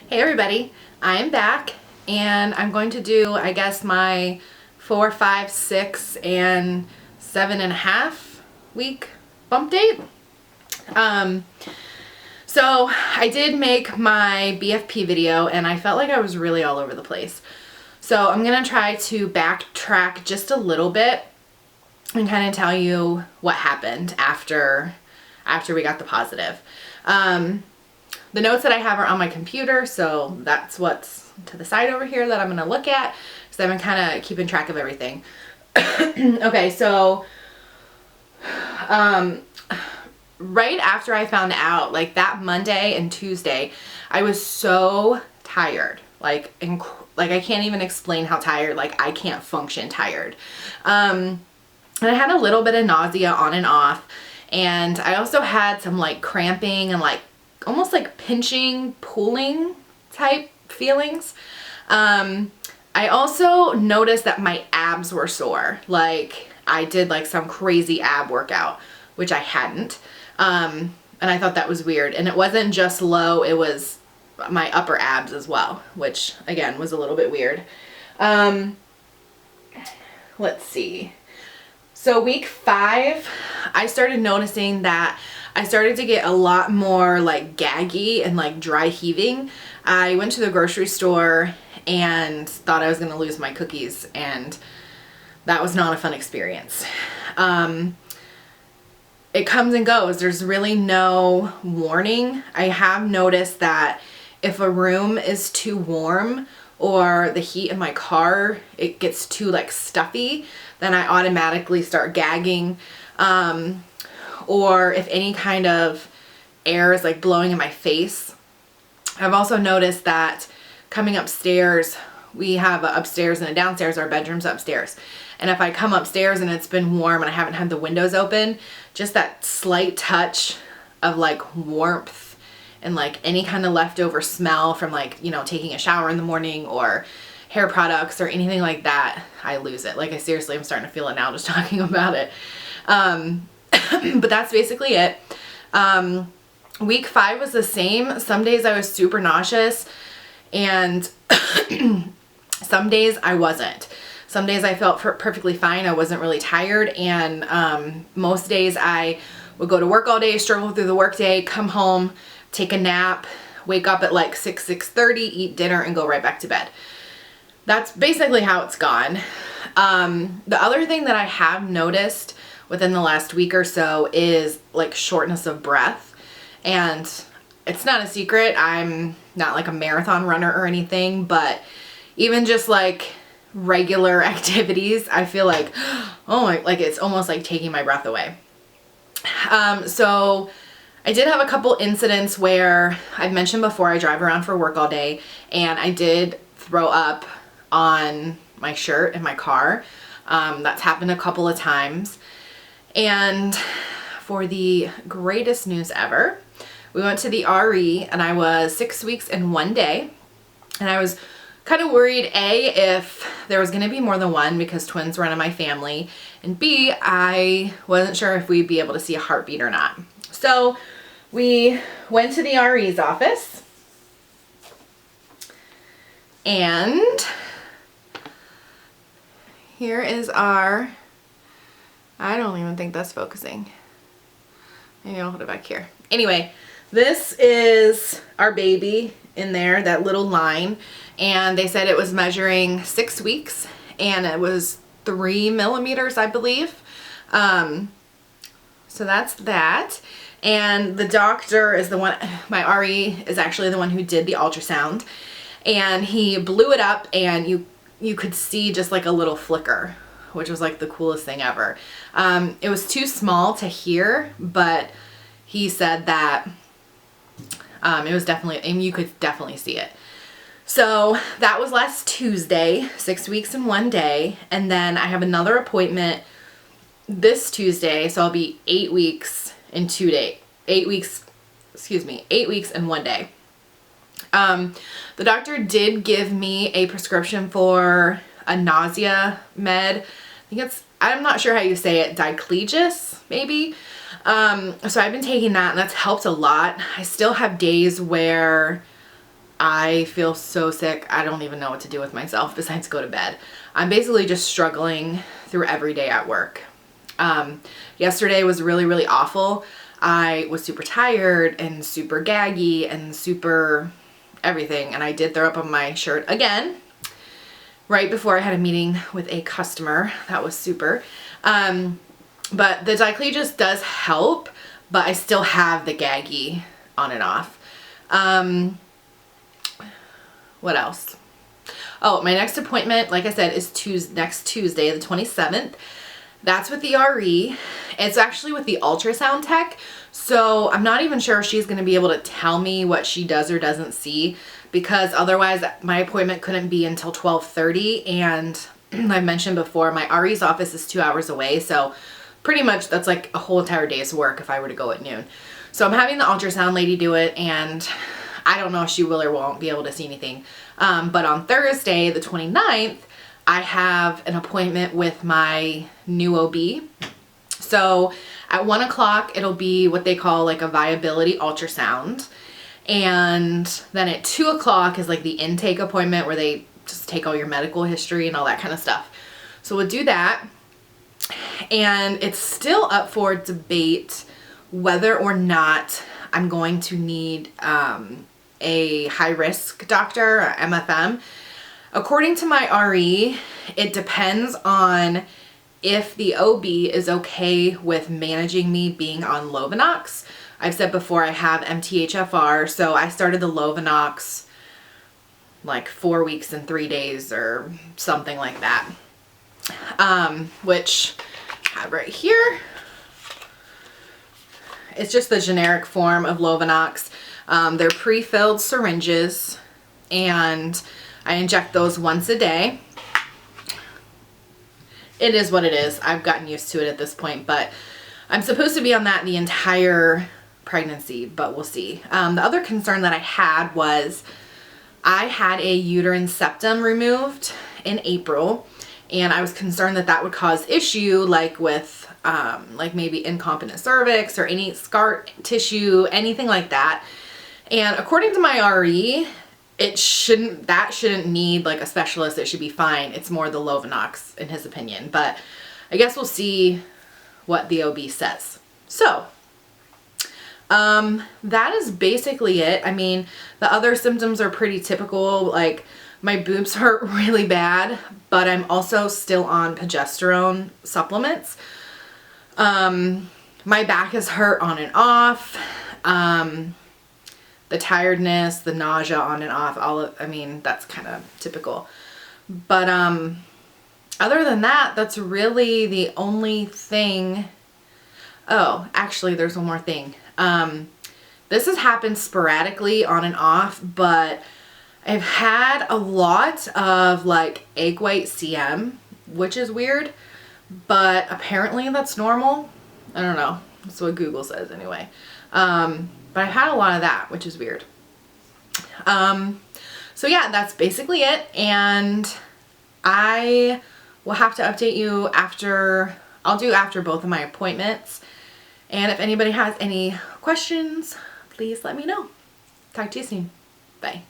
Hey everybody, I'm back and I'm going to do, I guess, my 4, 5, 6, and 7.5 week bump date. So I did make my BFP video and I felt like I was really all over the place. So I'm going to try to backtrack just a little bit and kind of tell you what happened after we got the positive. The notes that I have are on my computer, so that's what's to the side over here that I'm going to look at. So I've been kind of keeping track of everything. Okay, so right after I found out, like that Monday and Tuesday, I was so tired. Like I can't even explain how tired. Like I can't function tired. And I had a little bit of nausea on and off, and I also had some like cramping and like almost like pinching, pulling type feelings. I also noticed that my abs were sore. Like I did like some crazy ab workout, which I hadn't. And I thought that was weird. And it wasn't just low, it was my upper abs as well, which again was a little bit weird. Let's see. So week 5, I started noticing that I started to get a lot more like gaggy and like dry heaving. I went to the grocery store and thought I was going to lose my cookies, and that was not a fun experience. It comes and goes. There's really no warning. I have noticed that if a room is too warm or the heat in my car, it gets too like stuffy, then I automatically start gagging. Or if any kind of air is like blowing in my face. I've also noticed that coming upstairs, we have a upstairs and a downstairs, our bedroom's upstairs. And if I come upstairs and it's been warm and I haven't had the windows open, just that slight touch of like warmth and like any kind of leftover smell from like, you know, taking a shower in the morning or hair products or anything like that, I lose it. Like I seriously, I'm starting to feel it now just talking about it. But that's basically it. Week 5 was the same. Some days I was super nauseous and some days I wasn't. Some days I felt perfectly fine. I wasn't really tired, and most days I would go to work all day, struggle through the workday, come home, take a nap, wake up at like 6:30, eat dinner, and go right back to bed. That's basically how it's gone. The other thing that I have noticed within the last week or so is like shortness of breath, and it's not a secret. I'm not like a marathon runner or anything, but even just like regular activities, I feel like, oh my, like it's almost like taking my breath away. So I did have a couple incidents where I've mentioned before, I drive around for work all day and I did throw up on my shirt in my car. That's happened a couple of times. And for the greatest news ever, we went to the RE and I was 6 weeks and 1 day, and I was kind of worried, A, if there was going to be more than one because twins run in my family, and B, I wasn't sure if we'd be able to see a heartbeat or not. So we went to the RE's office, and here is our, I don't even think that's focusing. Maybe I'll hold it back here. Anyway, this is our baby in there, that little line, and they said it was measuring 6 weeks and it was 3 millimeters, I believe. So that's that. And the doctor is the one, my RE is actually the one who did the ultrasound, and he blew it up and you could see just like a little flicker, which was like the coolest thing ever. It was too small to hear, but he said that it was definitely, and you could definitely see it. So that was last Tuesday, 6 weeks and 1 day. And then I have another appointment this Tuesday. So I'll be 8 weeks and 2 days, 8 weeks, 8 weeks and 1 day. The doctor did give me a prescription for a nausea med. I think it's, I'm not sure how you say it, diclegis, maybe. So I've been taking that and that's helped a lot. I still have days where I feel so sick. I don't even know what to do with myself besides go to bed. I'm basically just struggling through every day at work. Yesterday was really, really awful. I was super tired and super gaggy and super everything. And I did throw up on my shirt again right before I had a meeting with a customer. That was super. But the diclofenac does help, but I still have the gaggy on and off. What else? Oh, my next appointment, like I said, is next Tuesday, the 27th. That's with the RE. It's actually with the ultrasound tech. So I'm not even sure if she's going to be able to tell me what she does or doesn't see, because otherwise my appointment couldn't be until 12:30. And I mentioned before, my RE's office is 2 hours away. So pretty much that's like a whole entire day's work if I were to go at noon. So I'm having the ultrasound lady do it, and I don't know if she will or won't be able to see anything. But on Thursday, the 29th, I have an appointment with my new OB. So at 1 o'clock, it'll be what they call like a viability ultrasound. And then at 2 o'clock is like the intake appointment where they just take all your medical history and all that kind of stuff. So we'll do that. And it's still up for debate whether or not I'm going to need a high-risk doctor, or MFM. According to my RE, it depends on if the OB is okay with managing me being on Lovenox. I've said before I have MTHFR, so I started the Lovenox like 4 weeks and 3 days or something like that. Which I have right here. It's just the generic form of Lovenox. They're pre-filled syringes, and I inject those once a day. It is what it is. I've gotten used to it at this point, but I'm supposed to be on that the entire pregnancy, but we'll see. The other concern that I had was I had a uterine septum removed in April, and I was concerned that that would cause issue, like with like maybe incompetent cervix or any scar tissue, anything like that. And according to my RE, that shouldn't need like a specialist. It should be fine. It's more the Lovenox in his opinion, but I guess we'll see what the OB says. So that is basically it. I mean, the other symptoms are pretty typical. Like my boobs hurt really bad, but I'm also still on progesterone supplements. My back is hurt on and off. The tiredness, the nausea on and off, I mean, that's kind of typical. But other than that, that's really the only thing. Oh, actually, there's one more thing. This has happened sporadically on and off, but I've had a lot of like egg white CM, which is weird, but apparently that's normal. I don't know. That's what Google says anyway. But I've had a lot of that, which is weird. So yeah, that's basically it. And I will have to update you after both of my appointments. And if anybody has any questions, please let me know. Talk to you soon. Bye.